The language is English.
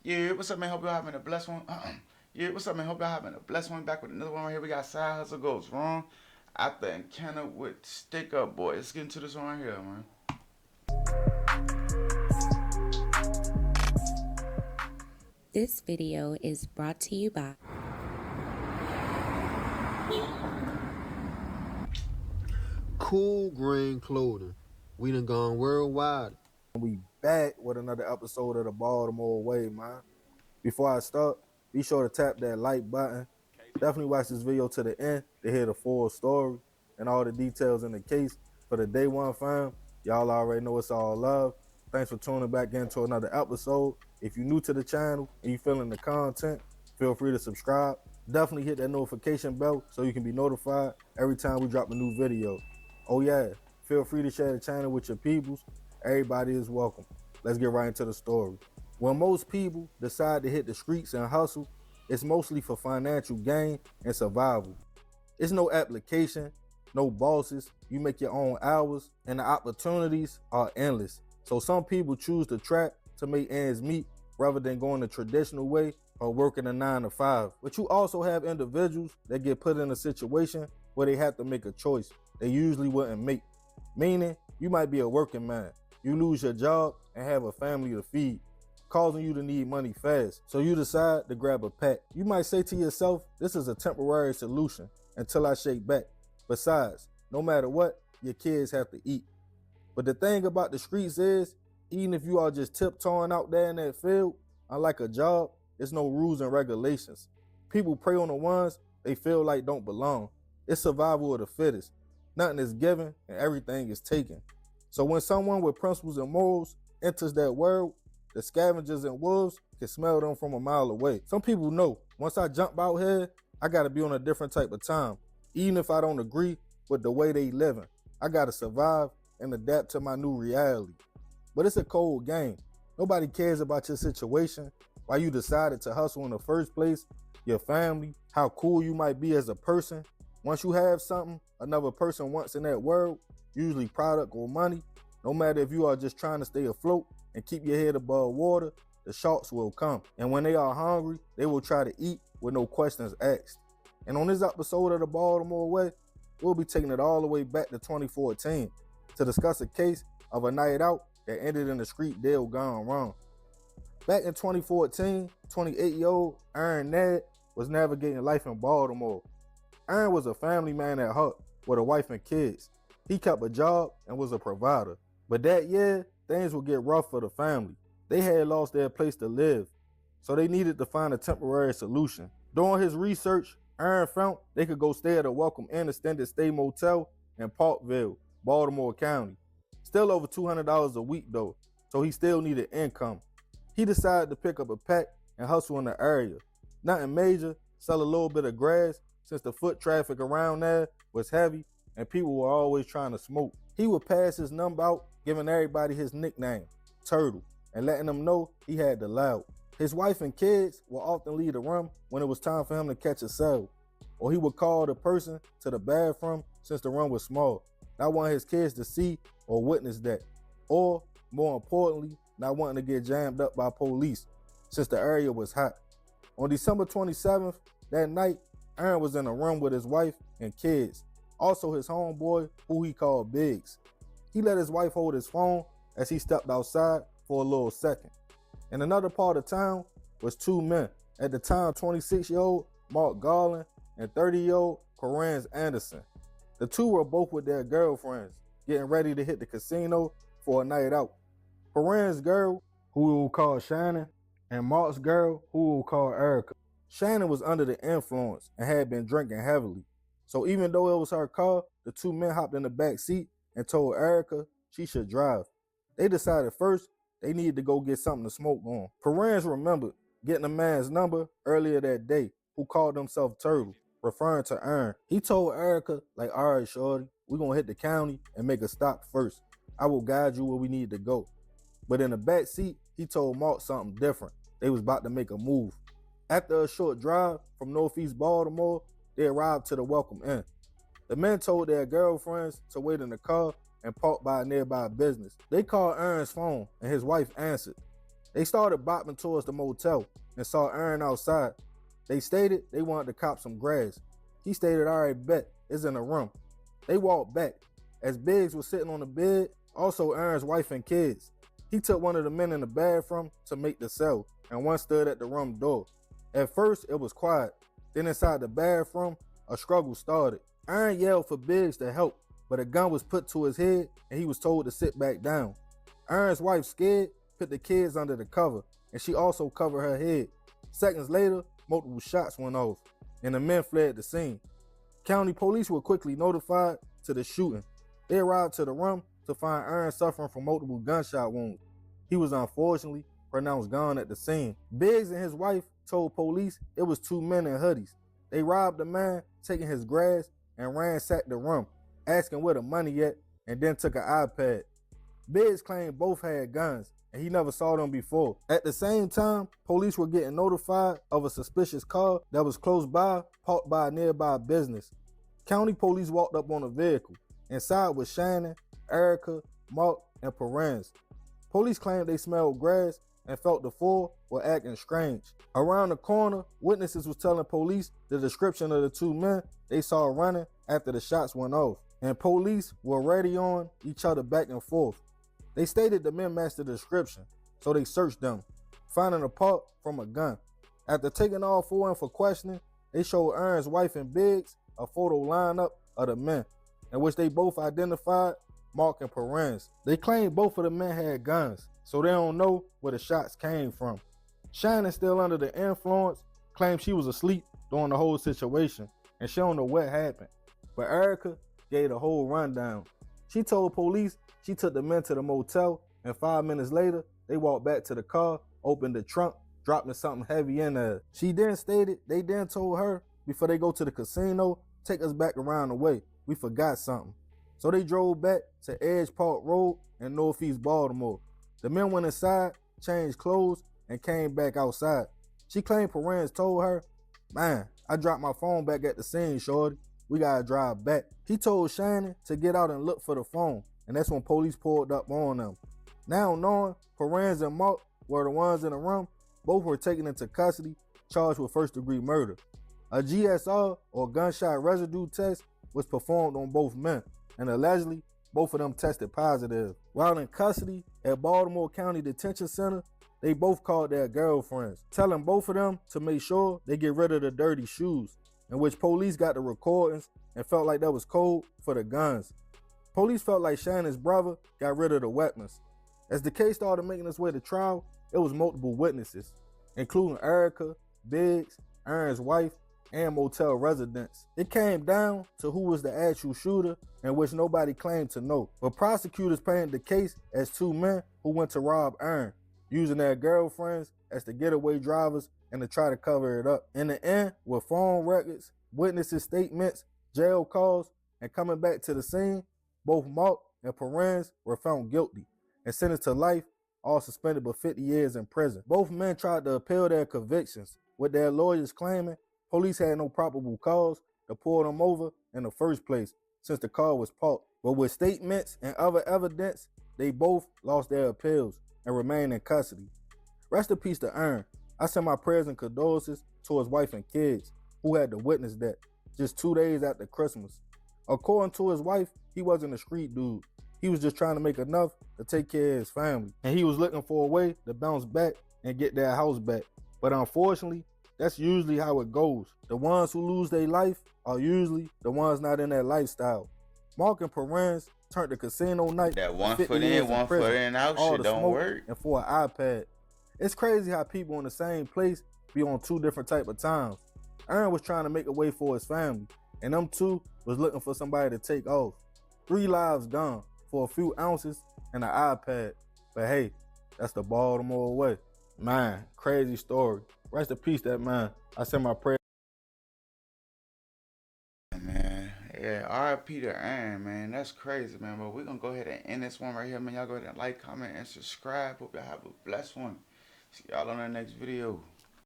Yeah, what's up, man? Hope y'all having a blessed one. Yeah, what's up, man? Hope y'all having a blessed one. Back with another one right here. We got Side Hustle Goes Wrong. After encounter with Stick Up Boy. Let's get into this one right here, man. This video is brought to you by Cool Grain Clothing. We done gone worldwide. We back with another episode of the Baltimore Way, man. Before I start, be sure to tap that like button. Definitely watch this video to the end to hear the full story and all the details in the case. For the day one fam, y'all already know it's all love. Thanks for tuning back into another episode. If you're new to the channel and you feeling the content, feel free to subscribe. Definitely hit that notification bell so you can be notified every time we drop a new video. Oh yeah, feel free to share the channel with your peoples. Everybody is welcome. Let's get right into the story. When most people decide to hit the streets and hustle, it's mostly for financial gain and survival. It's no application, no bosses, you make your own hours, and the opportunities are endless. So some people choose to trap to make ends meet rather than going the traditional way or working a 9 to 5. But you also have individuals that get put in a situation where they have to make a choice they usually wouldn't make. Meaning, you might be a working man, you lose your job and have a family to feed, causing you to need money fast. So you decide to grab a pack. You might say to yourself, this is a temporary solution until I shake back. Besides, no matter what, your kids have to eat. But the thing about the streets is, even if you are just tiptoeing out there in that field, unlike a job, there's no rules and regulations. People prey on the ones they feel like don't belong. It's survival of the fittest. Nothing is given and everything is taken. So when someone with principles and morals enters that world, the scavengers and wolves can smell them from a mile away. Some people know, once I jump out here, I gotta be on a different type of time. Even if I don't agree with the way they living, I gotta survive and adapt to my new reality. But it's a cold game. Nobody cares about your situation, why you decided to hustle in the first place, your family, how cool you might be as a person. Once you have something another person wants in that world, usually product or money, no matter if you are just trying to stay afloat and keep your head above water, the sharks will come. And when they are hungry, they will try to eat with no questions asked. And on this episode of the Baltimore Way, we'll be taking it all the way back to 2014 to discuss a case of a night out that ended in a street deal gone wrong. Back in 2014, 28-year-old Aaron Ned was navigating life in Baltimore. Aaron was a family man at heart with a wife and kids. He kept a job and was a provider. But that year, things would get rough for the family. They had lost their place to live, so they needed to find a temporary solution. During his research, Aaron found they could go stay at a Welcome Inn Extended Stay Motel in Parkville, Baltimore County. Still over $200 a week though, so he still needed income. He decided to pick up a pack and hustle in the area. Nothing major, sell a little bit of grass since the foot traffic around there was heavy and people were always trying to smoke. He would pass his number out, giving everybody his nickname, Turtle, and letting them know he had the loud. His wife and kids would often leave the room when it was time for him to catch a cell, or he would call the person to the bathroom since the room was small. Not wanting his kids to see or witness that, or more importantly, not wanting to get jammed up by police since the area was hot. On December 27th, that night, Aaron was in a room with his wife and kids, also his homeboy, who he called Biggs. He let his wife hold his phone as he stepped outside for a little second. In another part of town was two men, at the time 26-year-old Mark Garland and 30-year-old Corinne Anderson. The two were both with their girlfriends, getting ready to hit the casino for a night out. Corinne's girl, who we will call Shannon, and Mark's girl, who we will call Erica. Shannon was under the influence and had been drinking heavily. So even though it was her car, the two men hopped in the back seat and told Erica she should drive. They decided first they needed to go get something to smoke on. Corinne remembered getting a man's number earlier that day who called himself Turtle, referring to Aaron. He told Erica, like, all right, shorty, we're gonna hit the county and make a stop first. I will guide you where we need to go. But in the back seat, he told Mark something different. They was about to make a move. After a short drive from Northeast Baltimore, they arrived to the Welcome Inn. The men told their girlfriends to wait in the car and park by a nearby business. They called Aaron's phone and his wife answered. They started bopping towards the motel and saw Aaron outside. They stated they wanted to cop some grass. He stated, all right, bet, it's in the room. They walked back. As Biggs was sitting on the bed, also Aaron's wife and kids. He took one of the men in the bathroom to make the cell, and one stood at the room door. At first, it was quiet. Then inside the bathroom, a struggle started. Aaron yelled for Biggs to help, but a gun was put to his head, and he was told to sit back down. Aaron's wife, scared, put the kids under the cover, and she also covered her head. Seconds later, multiple shots went off, and the men fled the scene. County police were quickly notified to the shooting. They arrived to the room to find Aaron suffering from multiple gunshot wounds. He was unfortunately pronounced gone at the scene. Biggs and his wife told police it was two men in hoodies. They robbed the man, taking his grass, and ransacked the room, asking where the money at, and then took an iPad. Biggs claimed both had guns, and he never saw them before. At the same time, police were getting notified of a suspicious car that was close by, parked by a nearby business. County police walked up on the vehicle. Inside was Shannon, Erica, Mark, and Perez. Police claimed they smelled grass and felt the four were acting strange. Around the corner, witnesses was telling police the description of the two men they saw running after the shots went off, and police were ready on each other back and forth. They stated the men matched the description, so they searched them, finding a part from a gun. After taking all four in for questioning, they showed Aaron's wife and Biggs a photo lineup of the men, in which they both identified Mark and Perez. They claimed both of the men had guns, so they don't know where the shots came from. Shannon, still under the influence, claimed she was asleep during the whole situation, and she don't know what happened. But Erica gave the whole rundown. She told police she took the men to the motel, and 5 minutes later, they walked back to the car, opened the trunk, dropping something heavy in there. She then stated they then told her, before they go to the casino, take us back around the way. We forgot something. So they drove back to Edge Park Road in Northeast Baltimore. The men went inside, changed clothes, and came back outside. She claimed Perez told her, man, I dropped my phone back at the scene, shorty. We gotta drive back. He told Shannon to get out and look for the phone, and that's when police pulled up on them. Now knowing Perez and Mark were the ones in the room, both were taken into custody, charged with first-degree murder. A GSR, or gunshot residue test, was performed on both men, and allegedly, both of them tested positive. While in custody at Baltimore County Detention Center, they both called their girlfriends, telling both of them to make sure they get rid of the dirty shoes, in which police got the recordings and felt like that was code for the guns. Police felt like Shannon's brother got rid of the weapons. As the case started making its way to trial, it was multiple witnesses, including Erica, Biggs, Aaron's wife, and motel residents. It came down to who was the actual shooter, in which nobody claimed to know. But prosecutors painted the case as two men who went to rob Aaron, using their girlfriends as the getaway drivers and to try to cover it up. In the end, with phone records, witnesses' statements, jail calls, and coming back to the scene, both Mark and Perez were found guilty and sentenced to life, all suspended but 50 years in prison. Both men tried to appeal their convictions, with their lawyers claiming police had no probable cause to pull them over in the first place, since the car was parked. But with statements and other evidence, they both lost their appeals and remain in custody. Rest in peace to Aaron. I send my prayers and condolences to his wife and kids, who had to witness that just 2 days after Christmas. According to his wife, he wasn't a street dude. He was just trying to make enough to take care of his family, and he was looking for a way to bounce back and get their house back. But unfortunately, that's usually how it goes. The ones who lose their life are usually the ones not in that lifestyle. Mark and Perez turned the casino night. That 1 foot in, 1 foot in out shit don't work. And for an iPad. It's crazy how people in the same place be on two different type of times. Aaron was trying to make a way for his family, and them two was looking for somebody to take off. 3 lives gone for a few ounces and an iPad. But hey, that's the Baltimore way. Man, crazy story. Rest in peace, that man. I send my prayer. Man, yeah, R.I.P. to Aaron, man. That's crazy, man. But we're going to go ahead and end this one right here, man. Y'all go ahead and like, comment, and subscribe. Hope y'all have a blessed one. See y'all on the next video.